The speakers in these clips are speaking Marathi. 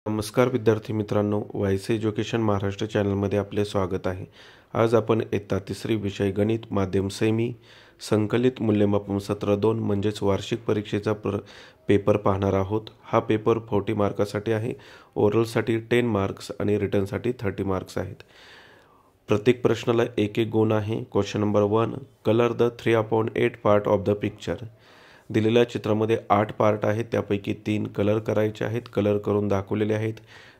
नमस्कार विद्यार्थी मित्रांनो, वायसी एज्युकेशन महाराष्ट्र चॅनलमध्ये आपले स्वागत आहे। आज आपण इयत्ता तिसरी विषय गणित माध्यम सेमी संकलित मूल्यमापन सत्र 2 म्हणजेच वार्षिक परीक्षेचा पेपर पाहणार आहोत। हा पेपर 40 मार्कासाठी आहे, ओरलसाठी 10 मार्क्स आणि रिटनसाठी 30 मार्क्स आहेत। प्रत्येक प्रश्नाला एक गुण आहे। Question number 1, colour the 3/8 part of the picture. दिलेल्या चित्रामध्ये 8 पार्ट आहेत, त्यापैकी 3 कलर करायचे आहेत। कलर करून दाखवलेले आहेत।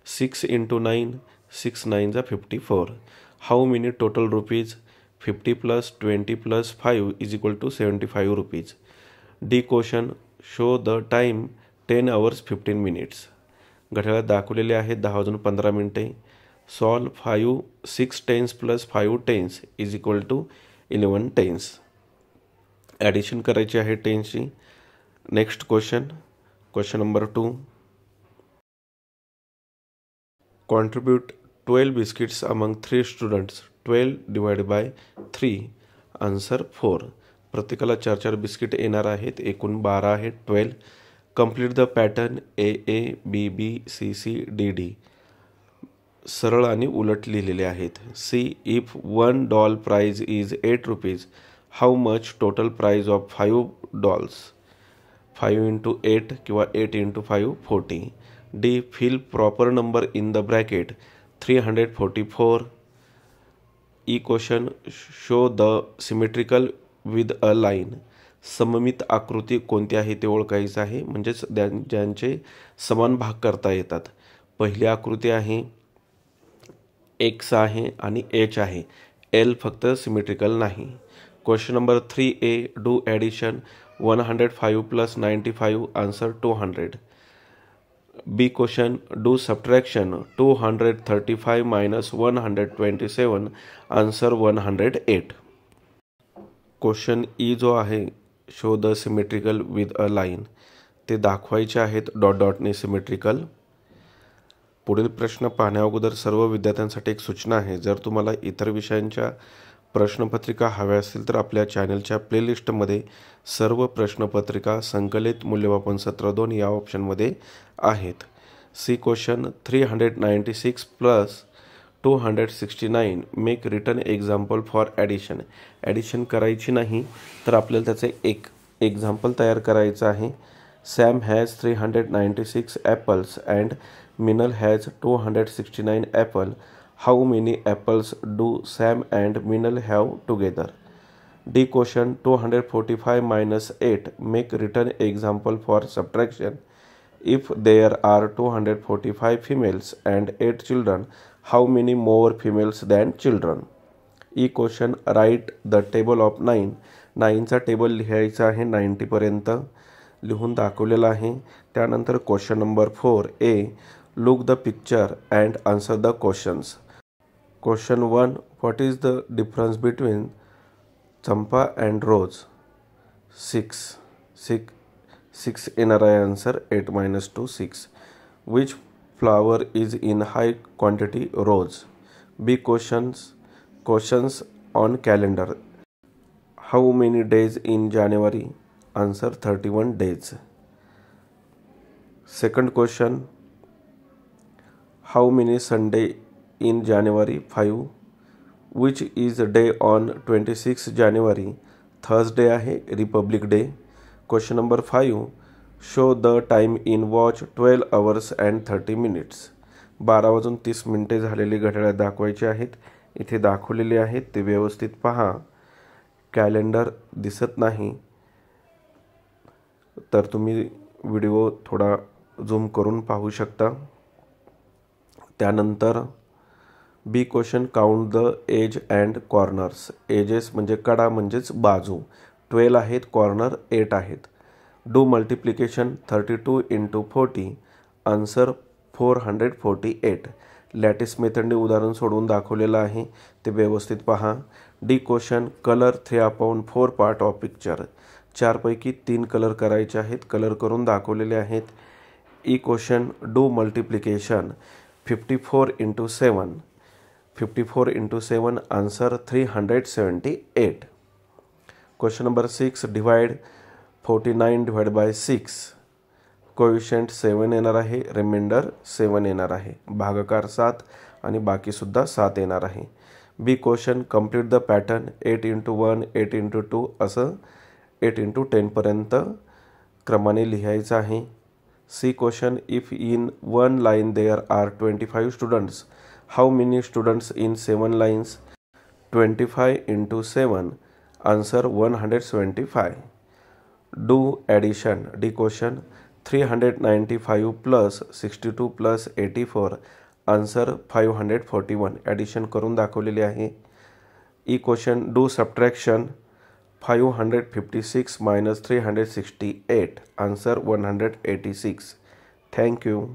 6 × 9, 6 9 = 54। How many total rupees? 50 + 20 + 5 = 75 rupees. D question, show the time 10 hours 15 minutes। घड्याळात दाखवलेले आहेत 10:15 solve 6 tens + 5 tens = 11 tens। Addition करायची आहे टेन्सची। Next question number 2, contribute 12 biscuits among 3 students. 12 ÷ 3, answer 4। प्रत्येकाला 4 बिस्किट येणार आहेत, एकूण 12 आहेत 12। Complete the pattern AA BB CC DD। सरळ आणि उलट लिहिलेले आहेत। C, if 1 doll price is 8 rupees, how much total price of 5 dolls? 5 × 8 किंवा 8 × 5 40। D, fill proper number in the bracket 344। E question, show the symmetrical with a line. सममित आकृती कोणती आहे ते ओळखायचं आहे, म्हणजेच ज्यांचे समान भाग करता येतात। पहिली आकृती आहे X आहे आणि H आहे, L फक्त सिमेट्रिकल नाही। Question number 3A, do addition 105 + 95, answer 200। B question, do subtraction 235 - 127, answer 108। Question E जो आहे, show the symmetrical with a line, ते दाखवायचे आहेत डॉटने सिमेट्रिकल। पुढील प्रश्न पाहण्या अगोदर सर्व विद्यार्थ्यांसाठी एक सूचना आहे। जर तुम्हाला इतर विषयांच्या प्रश्नपत्रिका हव्या असतील तर आपल्या चॅनलच्या प्लेलिस्टमध्ये सर्व प्रश्नपत्रिका संकलित मूल्यमापन सत्र 2 या ऑप्शनमध्ये आहेत। C question, 396 + 269 make written example for addition. Addition करायची नाही तर आपल्याला त्याचे एक एक्झाम्पल तयार करायचं आहे। Sam has 396 apples and Minal has 269 apple. How many apples do Sam and Minal have together? D question, 245 - 8 make written example for subtraction. If there are 245 females and 8 children, how many more females than children? E question, write the table of 9। 9चा टेबल लिहायचा आहे 90 पर्यंत, लिहून दाखवलेला आहे। त्यानंतर question number 4A, look the picture and answer the questions. Question 1, what is the difference between champa and rose? 6 येणार आहे answer. 8 - 2 6। Which flower is in high quantity? Rose. B questions on calendar, how many days in January? Answer 31 days। Second question, how many Sunday in January? 5। Which is day on 26 January? Thursday आहे, republic day. Question number 5, show the time in watch 12 hours and 30 minutes। 12:30 झालेली घड्याळ दाखवायची आहेत, इथे दाखवलेले आहेत, ते व्यवस्थित पहा। कॅलेंडर दिसत नाही तर तुम्ही व्हिडिओ थोडा झूम करून पाहू शकता। त्यानंतर B question, count the edge and corners. Edges म्हणजे कडा म्हणजेच बाजू, 12 आहेत, कॉर्नर 8 आहेत। Do multiplication 32 × 40, answer 448। लॅटिस मेथडने उदाहरण सोडवून दाखवलेलं आहे, ते व्यवस्थित पहा। D question, colour 3/4 part of picture. 4 पैकी 3 कलर करायचे आहेत, कलर करून दाखवलेले आहेत। E question, do multiplication 54 × 7। 54 × 7, answer 378। Question number 6, divide 49 / 6। Coefficient 7 येणार आहे, रिमाइंडर 7 येणार आहे, भागाकार 7 आणि बाकीसुद्धा 7 येणार आहे. B question complete the pattern 8x1 8x2 असं 8x10 पर्यंत क्रमाने लिहायचं आहे. C question if in one line there are 25 students how many students in 7 lines 25 × 7 answer 175. Do addition. D question 395 + 62 + 84 answer 541. Addition करून दाखवलेले आहे. E question do subtraction 556 - 368 answer 186. Thank you.